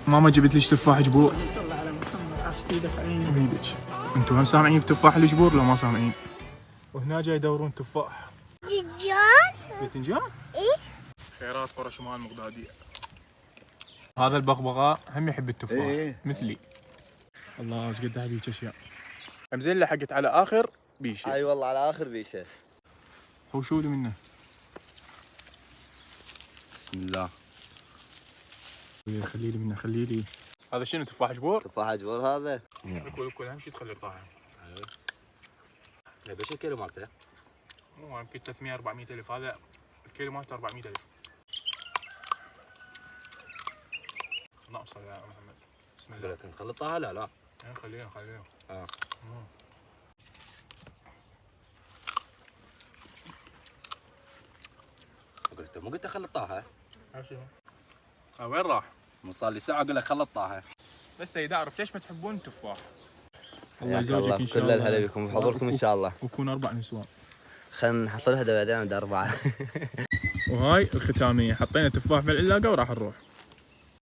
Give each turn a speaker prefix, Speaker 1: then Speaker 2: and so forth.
Speaker 1: ماما جبت ليش تفاح جبور.
Speaker 2: صلى على محمد، عاشت ايدك عيني.
Speaker 1: ويدك. انتم هم سامعين بتفاح الجبور لو ما سامعين؟ وهنا جاي يدورون تفاح.
Speaker 3: باذنجان؟
Speaker 1: باذنجان؟
Speaker 3: ايه.
Speaker 1: خيرات قرى شمال مقدادية. هذا البغبغاء هم يحب التفاح.
Speaker 4: إيه.
Speaker 1: مثلي. الله ايش قد هذيك اشياء. زين لحقت على اخر بيشه.
Speaker 4: اي والله على اخر بيشه.
Speaker 1: هو شو لي منه؟
Speaker 4: بسم الله.
Speaker 1: خلي لي منه خلي لي. هذا شنو تفاح جبور؟
Speaker 4: تفاح جبور هذا.
Speaker 1: كل اهم شيء تخلي طاعه.
Speaker 4: بس الكيلو مالته؟
Speaker 1: مو يمكن 300 400 الف. هذا الكيلو مالته 400 الف. ناقصه يا محمد. بسم الله.
Speaker 4: لكن خلطها لا.
Speaker 1: خليها.
Speaker 4: قلت مو قلت خلطها؟
Speaker 1: شنو؟ وين راح؟
Speaker 4: صار لي ساعه اقول لك خلطها.
Speaker 1: بس سيد اعرف ليش ما تحبون التفاح؟
Speaker 4: الله يزوجك ان شاء الله. كل الهلا بكم بحضوركم ان شاء الله.
Speaker 1: ويكون 4 نسوان.
Speaker 4: خلينا نحصل هذا بعدين عند 4.
Speaker 1: وهاي الختاميه حطينا تفاح في العلاقه وراح نروح.